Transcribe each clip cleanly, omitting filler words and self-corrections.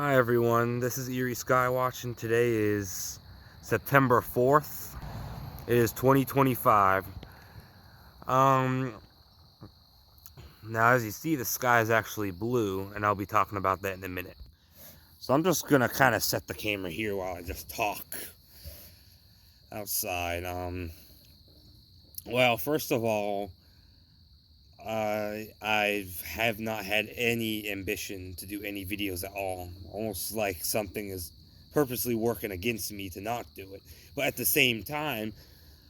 Hi everyone, this is Eerie Skywatch and today is September 4th. It is 2025. Now as you see, the sky is actually blue, and I'll be talking about that in a minute. So I'm just gonna kind of set the camera here while I just talk outside. Well, first of all, I have not had any ambition to do any videos at all. Almost like something is purposely working against me to not do it. But at the same time,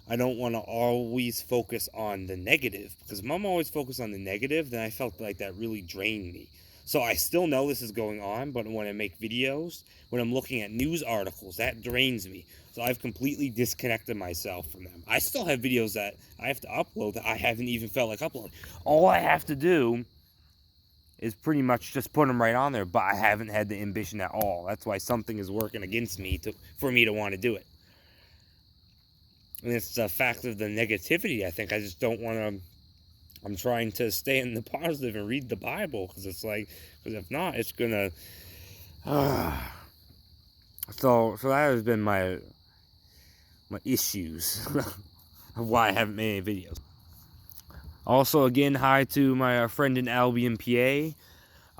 I don't want to always focus on the negative, because if I'm always focused on the negative, then I felt like that really drained me. So I still know this is going on, but when I make videos, when I'm looking at news articles, that drains me. So I've completely disconnected myself from them. I still have videos that I have to upload that I haven't even felt like uploading. All I have to do is pretty much just put them right on there, but I haven't had the ambition at all. That's why something is working against me for me to want to do it. And it's the fact of the negativity. I think I just don't want to. I'm trying to stay in the positive and read the Bible, because it's like, because if not, it's gonna. So that has been my issues of why I haven't made any videos. Also, again, hi to my friend in Albion, PA.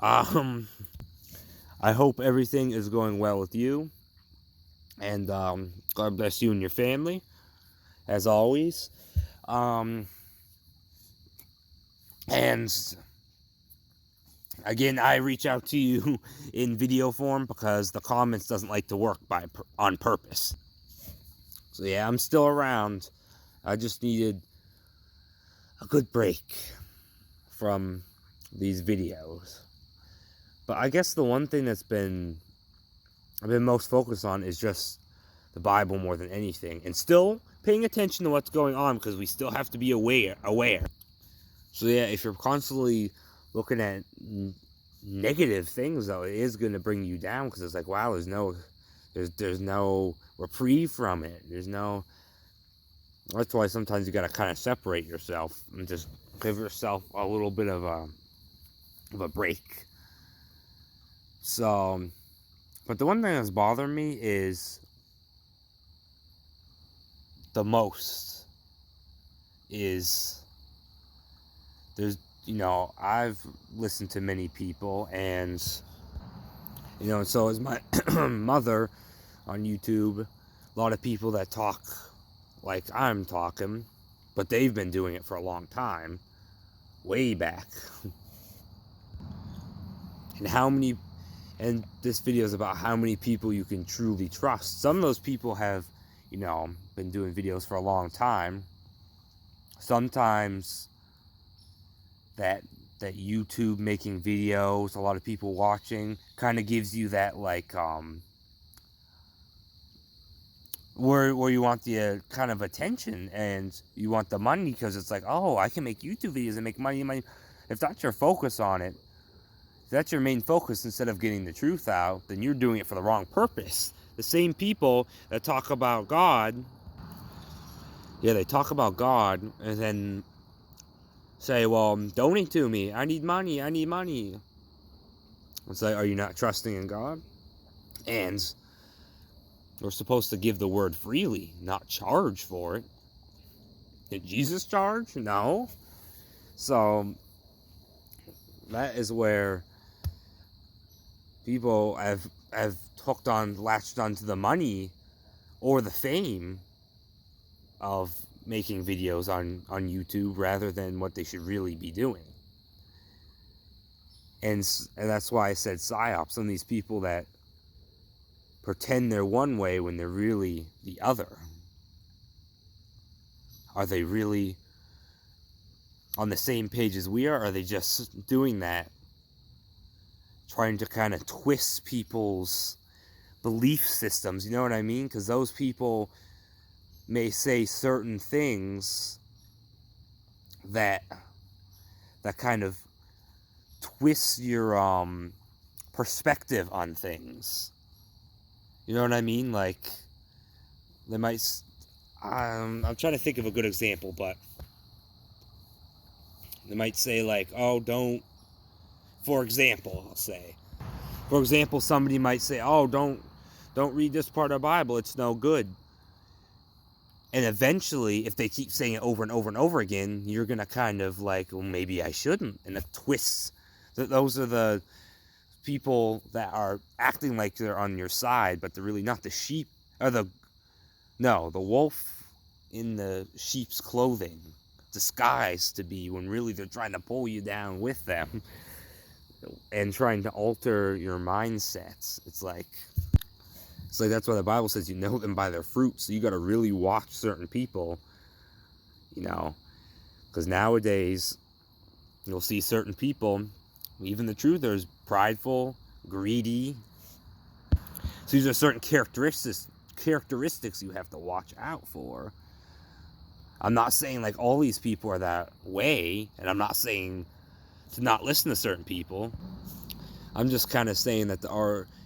I hope everything is going well with you, and God bless you and your family, as always. And again, I reach out to you in video form because the comments doesn't like to work on purpose. So yeah, I'm still around. I just needed a good break from these videos. But I guess the one thing I've been most focused on is just the Bible more than anything, and still paying attention to what's going on, because we still have to be aware. So yeah, if you're constantly looking at negative things, though, it is going to bring you down, because it's like, wow, there's no reprieve from it. That's why sometimes you got to kind of separate yourself and just give yourself a little bit of a break. So, but the one thing that's bothering me is the most is there's, I've listened to many people, and, so is my mother on YouTube. A lot of people that talk like I'm talking, but they've been doing it for a long time, way back. And this video is about how many people you can truly trust. Some of those people have, been doing videos for a long time. Sometimes that YouTube making videos, a lot of people watching, kind of gives you that, like, where you want the kind of attention, and you want the money, because it's like, oh, I can make YouTube videos and make money. If that's your focus on it, if that's your main focus instead of getting the truth out, then you're doing it for the wrong purpose. The same people that talk about God, they talk about God, and then say, well, donate to me. I need money. It's like, are you not trusting in God? And we're supposed to give the word freely, not charge for it. Did Jesus charge? No. So that is where people have latched onto the money or the fame of making videos on YouTube, rather than what they should really be doing. And that's why I said psyops. Some of these people that pretend they're one way when they're really the other. Are they really on the same page as we are? Or are they just doing that, trying to kind of twist people's belief systems? You know what I mean? Because those people may say certain things that kind of twists your perspective on things. You know what I mean? Like, they might. I'm trying to think of a good example, but they might say, like, oh, don't. For example, I'll say, For example, somebody might say, oh, don't read this part of the Bible, it's no good. And eventually, if they keep saying it over and over and over again, you're going to kind of like, well, maybe I shouldn't. And the twists, those are the people that are acting like they're on your side, but they're really not. The sheep, or the wolf in the sheep's clothing, disguised to be, when really they're trying to pull you down with them and trying to alter your mindsets. It's like that's why the Bible says you know them by their fruits. So you got to really watch certain people, because nowadays you'll see certain people, even the truthers, prideful, greedy. So these are certain characteristics you have to watch out for. I'm not saying like all these people are that way, and I'm not saying to not listen to certain people. I'm just kind of saying that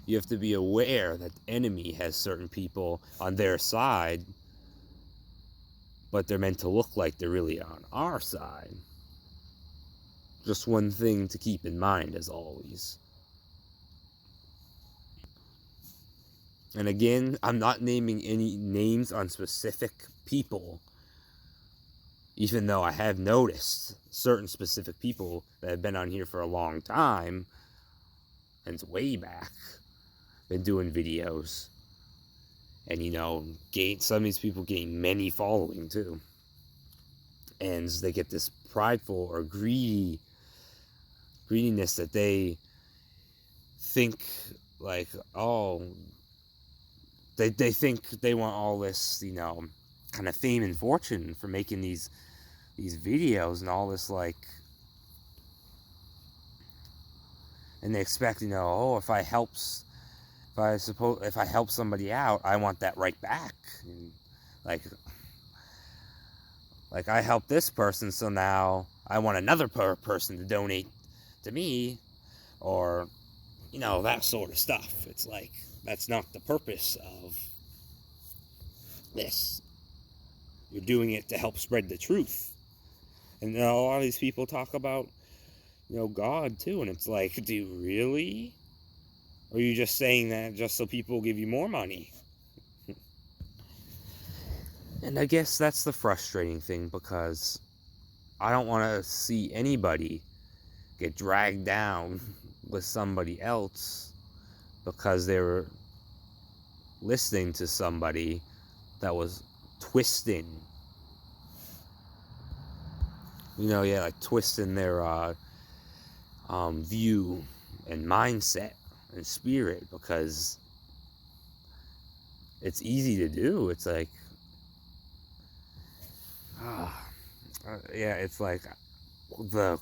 you have to be aware that the enemy has certain people on their side, but they're meant to look like they're really on our side. Just one thing to keep in mind, as always. And again, I'm not naming any names on specific people, even though I have noticed certain specific people that have been on here for a long time, and it's way back, been doing videos. And, some of these people gain many following, too. And they get this prideful or greediness that they think, like, oh, they think they want all this, kind of fame and fortune for making these videos and all this, like, and they expect, if I help somebody out, I want that right back. And like I helped this person, so now I want another person to donate to me, or that sort of stuff. It's like, that's not the purpose of this. You're doing it to help spread the truth. And a lot of these people talk about God too, and it's like, do you really? Or are you just saying that just so people give you more money? And I guess that's the frustrating thing, because I don't want to see anybody get dragged down with somebody else because they were listening to somebody that was twisting, like twisting their view and mindset and spirit, because it's easy to do. It's like, it's like the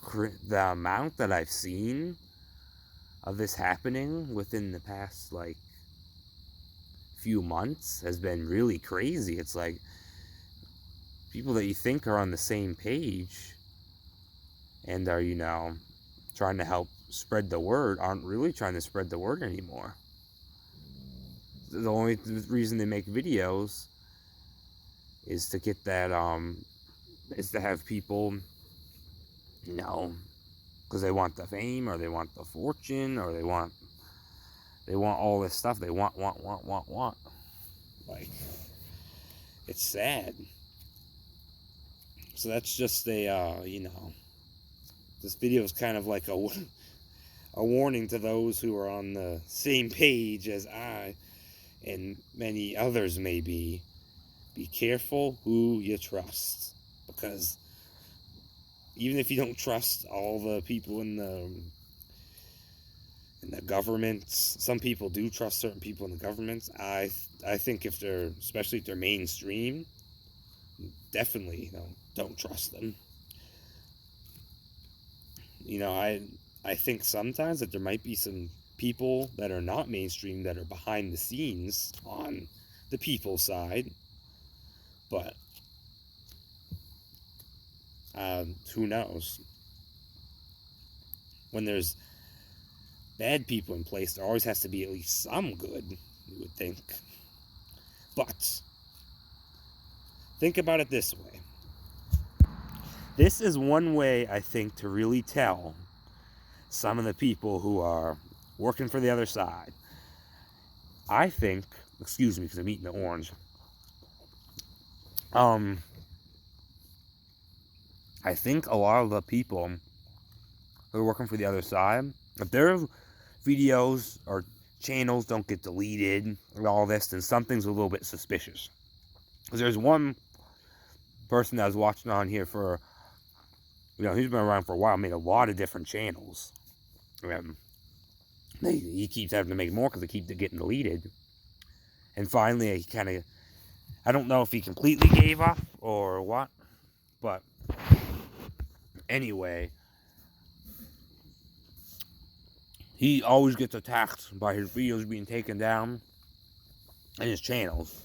amount that I've seen of this happening within the past like few months has been really crazy. It's like people that you think are on the same page and are trying to help spread the word aren't really trying to spread the word anymore. The only reason they make videos is to get that is to have people because they want the fame, or they want the fortune, or they want all this stuff. They want. Like, it's sad. So that's just a this video is kind of like a warning to those who are on the same page as I and many others may be. Be careful who you trust, because even if you don't trust all the people in the governments, some people do trust certain people in the governments. I think especially if they're mainstream, definitely don't trust them. I think sometimes that there might be some people that are not mainstream that are behind the scenes on the people's side, but who knows? When there's bad people in place, there always has to be at least some good, you would think. But think about it this way. This is one way, I think, to really tell some of the people who are working for the other side. I think, excuse me because I'm eating the orange. I think a lot of the people who are working for the other side, if their videos or channels don't get deleted and all this, then something's a little bit suspicious. Because there's one person that I was watching on here for, he's been around for a while, made a lot of different channels. He keeps having to make more because they keep getting deleted. And finally, he kind of, I don't know if he completely gave up or what, but anyway, he always gets attacked by his videos being taken down and his channels.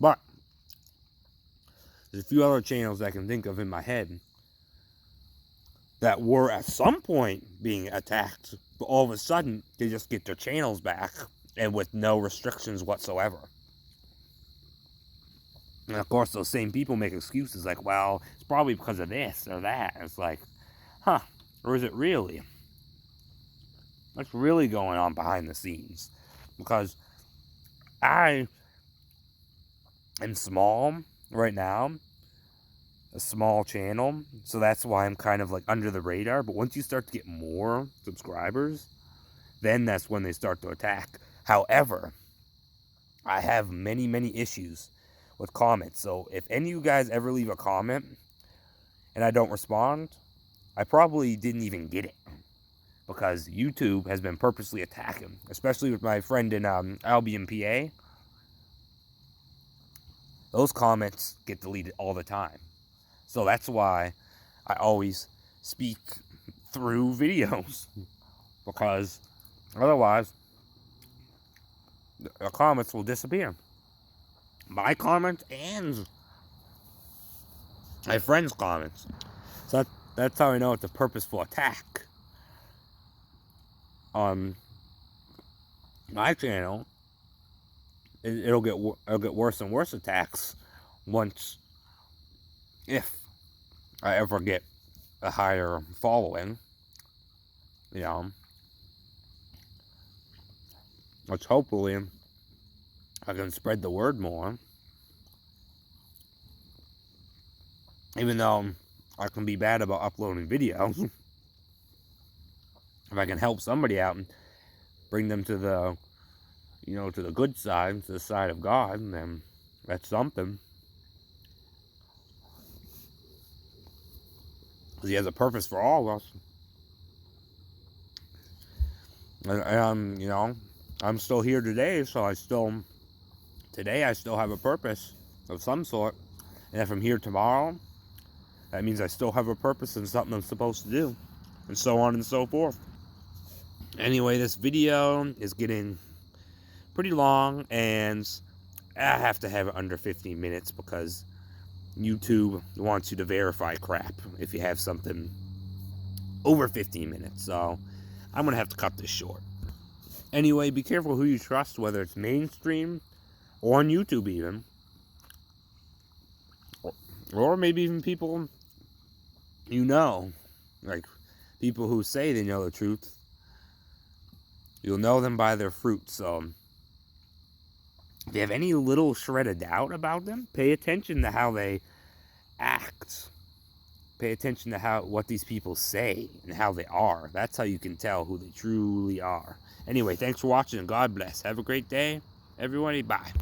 But there's a few other channels I can think of in my head that were at some point being attacked, but all of a sudden they just get their channels back and with no restrictions whatsoever. And of course those same people make excuses like, well, it's probably because of this or that. And it's like, huh, or is it really? What's really going on behind the scenes? Because I am small right now, a small channel, so that's why I'm kind of like under the radar. But once you start to get more subscribers, then that's when they start to attack. However, I have many issues with comments. So if any of you guys ever leave a comment and I don't respond, I probably didn't even get it, because YouTube has been purposely attacking, especially with my friend in Albion, PA. Those comments get deleted all the time. So that's why I always speak through videos, because otherwise the comments will disappear. My comments and my friends' comments. So that's how I know it's a purposeful attack. On my channel, it'll get worse and worse attacks if I ever get a higher following, which hopefully I can spread the word more. Even though I can be bad about uploading videos, if I can help somebody out and bring them to the, to the good side, to the side of God, then that's something. Because He has a purpose for all of us. And, I'm still here today, so today I still have a purpose of some sort. And if I'm here tomorrow, that means I still have a purpose and something I'm supposed to do. And so on and so forth. Anyway, this video is getting pretty long, and I have to have it under 15 minutes because YouTube wants you to verify crap if you have something over 15 minutes. So I'm going to have to cut this short. Anyway, be careful who you trust, whether it's mainstream or on YouTube even. Or maybe even people like people who say they know the truth. You'll know them by their fruit. So if you have any little shred of doubt about them, pay attention to how they act. Pay attention to what these people say and how they are. That's how you can tell who they truly are. Anyway, thanks for watching and God bless. Have a great day, everybody. Bye.